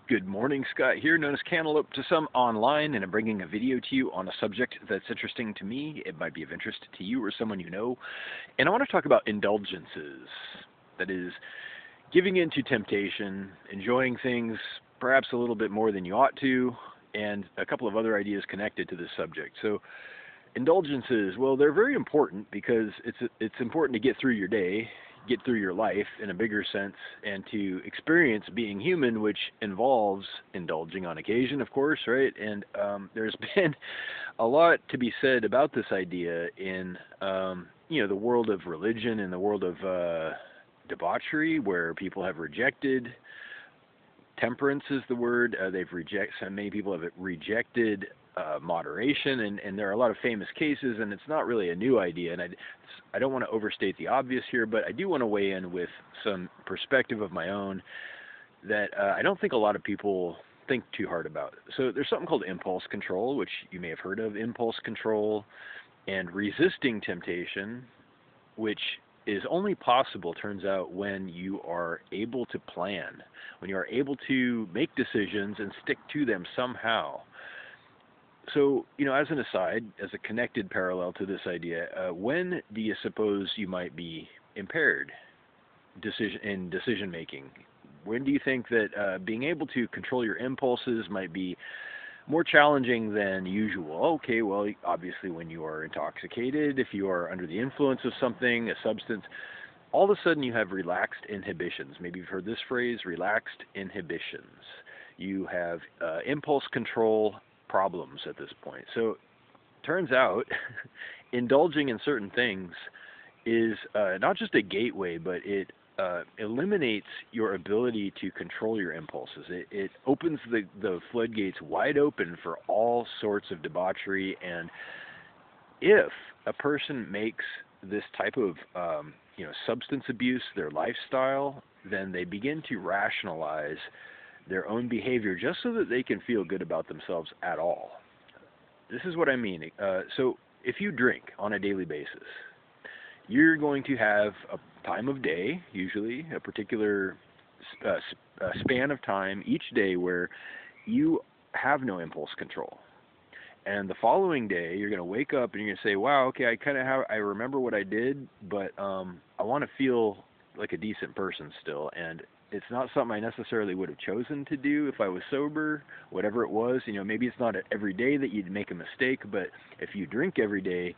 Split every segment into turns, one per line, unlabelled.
Good morning, Scott here, known as Cantaloupe to some online, and I'm bringing a video to you on a subject that's interesting to me. It might be of interest to you or someone you know. And I want to talk about indulgences. That is, giving in to temptation, enjoying things perhaps a little bit more than you ought to, and a couple of other ideas connected to this subject. So, indulgences, well, they're very important because it's important to get through your day, get through your life in a bigger sense, and to experience being human, which involves indulging on occasion, of course, right? And there's been a lot to be said about this idea in the world of religion, in the world of debauchery, where people have rejected temperance is the word. Many people have rejected moderation, and there are a lot of famous cases, and it's not really a new idea. And I don't want to overstate the obvious here, but I do want to weigh in with some perspective of my own that I don't think a lot of people think too hard about. So there's something called impulse control, which you may have heard of. Impulse control and resisting temptation, which is only possible, turns out, when you are able to plan, when you are able to make decisions and stick to them somehow. So, as an aside, as a connected parallel to this idea, when do you suppose you might be impaired in decision making? When do you think that being able to control your impulses might be more challenging than usual? Okay, well, obviously when you are intoxicated, if you are under the influence of something, a substance, all of a sudden you have relaxed inhibitions. Maybe you've heard this phrase, relaxed inhibitions. You have impulse control problems at this point. So, turns out, indulging in certain things is not just a gateway, but it eliminates your ability to control your impulses. It opens the floodgates wide open for all sorts of debauchery. And if a person makes this type of substance abuse their lifestyle, then they begin to rationalize their own behavior just so that they can feel good about themselves at all. This is what I mean. So if you drink on a daily basis, you're going to have a time of day, usually a particular span of time each day where you have no impulse control. And the following day, you're going to wake up and you're going to say, wow, okay, I remember what I did, but I want to feel like a decent person still. And it's not something I necessarily would have chosen to do if I was sober, whatever it was. Maybe it's not every day that you'd make a mistake, but if you drink every day,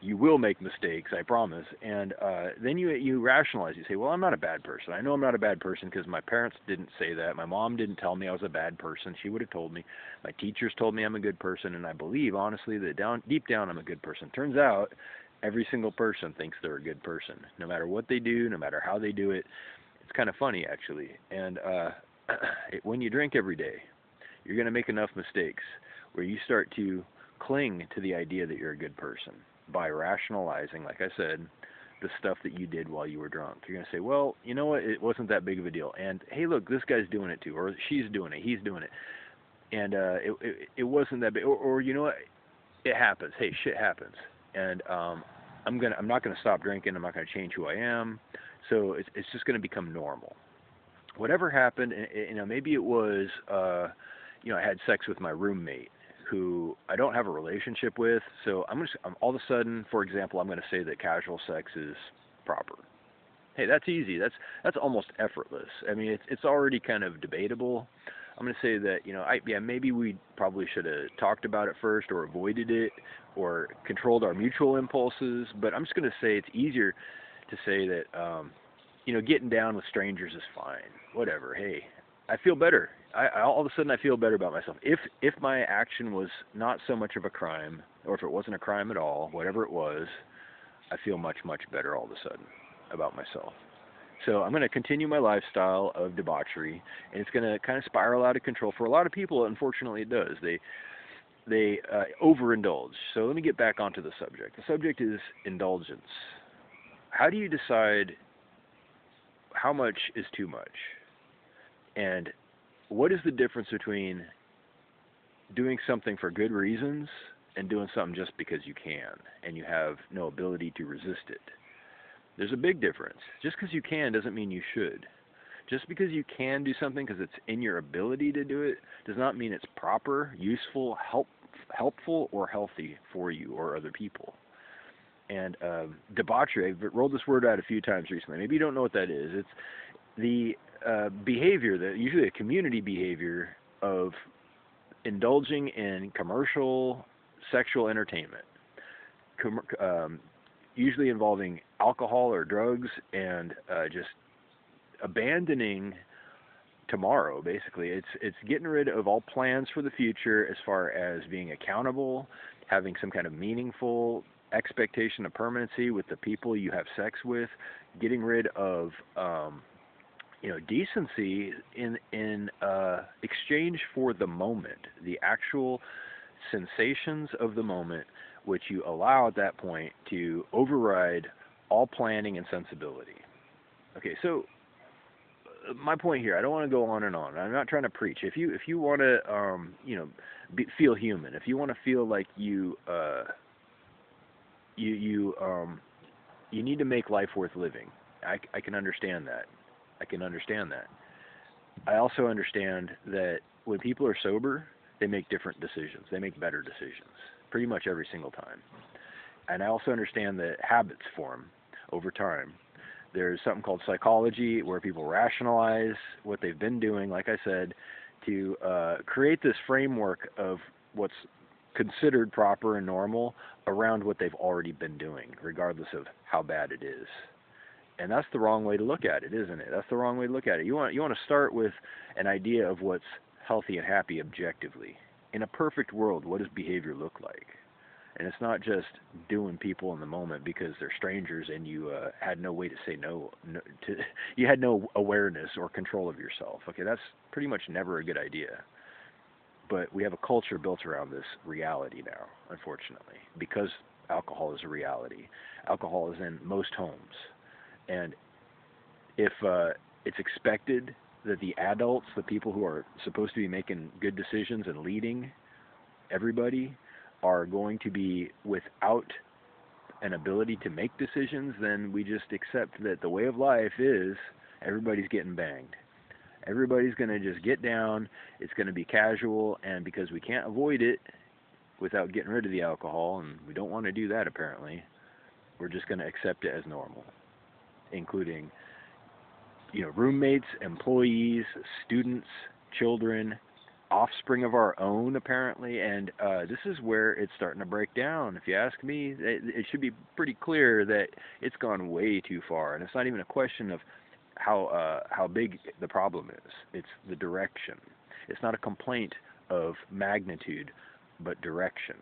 you will make mistakes, I promise. And then you rationalize. You say, well, I'm not a bad person. I know I'm not a bad person because my parents didn't say that. My mom didn't tell me I was a bad person. She would have told me. My teachers told me I'm a good person, and I believe, honestly, that deep down I'm a good person. Turns out every single person thinks they're a good person, no matter what they do, no matter how they do it. It's kind of funny, actually. And when you drink every day, you're going to make enough mistakes where you start to cling to the idea that you're a good person by rationalizing, like I said, the stuff that you did while you were drunk. You're going to say, well, you know what, it wasn't that big of a deal. And, hey, look, this guy's doing it too, or she's doing it, he's doing it. And it wasn't that big. Or you know what, it happens. Hey, shit happens. And I'm not going to stop drinking. I'm not going to change who I am. So it's just going to become normal. Whatever happened, maybe it was, I had sex with my roommate who I don't have a relationship with. So I'm all of a sudden, for example, I'm going to say that casual sex is proper. Hey, that's easy. That's almost effortless. I mean, it's already kind of debatable. I'm going to say that, maybe we probably should have talked about it first or avoided it or controlled our mutual impulses. But I'm just going to say it's easier to say that, getting down with strangers is fine. Whatever. Hey, I feel better. All of a sudden I feel better about myself. If my action was not so much of a crime, or if it wasn't a crime at all, whatever it was, I feel much, much better all of a sudden about myself. So I'm going to continue my lifestyle of debauchery, and it's going to kind of spiral out of control. For a lot of people, unfortunately, it does. They overindulge. So let me get back onto the subject. The subject is indulgence. How do you decide how much is too much? And what is the difference between doing something for good reasons and doing something just because you can and you have no ability to resist it? There's a big difference. Just because you can doesn't mean you should. Just because you can do something because it's in your ability to do it does not mean it's proper, useful, helpful, or healthy for you or other people. And debauchery, I've rolled this word out a few times recently. Maybe you don't know what that is. It's the behavior, usually a community behavior of indulging in commercial sexual entertainment, usually involving alcohol or drugs, and just abandoning tomorrow. Basically, it's getting rid of all plans for the future as far as being accountable, having some kind of meaningful expectation of permanency with the people you have sex with, getting rid of decency in exchange for the moment, the actual sensations of the moment, which you allow at that point to override all planning and sensibility. Okay, so my point here, I don't want to go on and on. I'm not trying to preach. If you want to feel human, if you want to feel like you need to make life worth living, I can understand that. I can understand that. I also understand that when people are sober, they make different decisions. They make better decisions pretty much every single time. And I also understand that habits form over time. There's something called psychology where people rationalize what they've been doing, like I said, to create this framework of what's considered proper and normal around what they've already been doing, regardless of how bad it is. And that's the wrong way to look at it, isn't it? That's the wrong way to look at it. You want to start with an idea of what's healthy and happy objectively. In a perfect world, what does behavior look like? And it's not just doing people in the moment because they're strangers and you had no way to say no to, you had no awareness or control of yourself. Okay, that's pretty much never a good idea. But we have a culture built around this reality now, unfortunately, because alcohol is a reality. Alcohol is in most homes. And if it's expected that the adults, the people who are supposed to be making good decisions and leading everybody, are going to be without an ability to make decisions, then we just accept that the way of life is everybody's getting banged. Everybody's going to just get down. It's going to be casual, and because we can't avoid it without getting rid of the alcohol, and we don't want to do that apparently, we're just going to accept it as normal, including roommates, employees, students, children, offspring of our own, apparently. And this is where it's starting to break down. If you ask me, it should be pretty clear that it's gone way too far. And it's not even a question of how big the problem is. It's the direction. It's not a complaint of magnitude, but direction.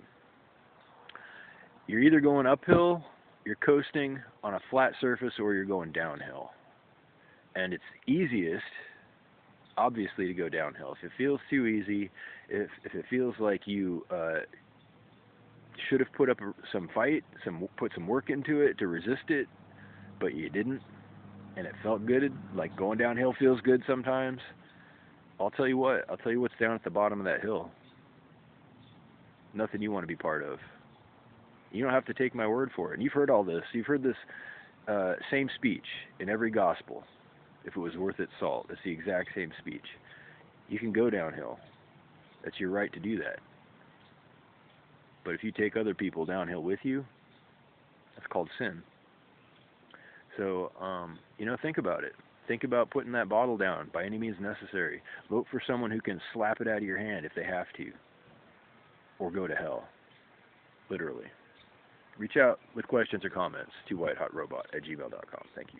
You're either going uphill, you're coasting on a flat surface, or you're going downhill. And it's easiest, obviously, to go downhill. If it feels too easy, if it feels like you should have put up some fight, put some work into it to resist it, but you didn't, and it felt good, like going downhill feels good sometimes, I'll tell you what. I'll tell you what's down at the bottom of that hill. Nothing you want to be part of. You don't have to take my word for it. And you've heard all this. You've heard this same speech in every gospel. If it was worth its salt, it's the exact same speech. You can go downhill. That's your right to do that. But if you take other people downhill with you, that's called sin. So, think about it. Think about putting that bottle down by any means necessary. Vote for someone who can slap it out of your hand if they have to. Or go to hell. Literally. Reach out with questions or comments to whitehotrobot@gmail.com. Thank you.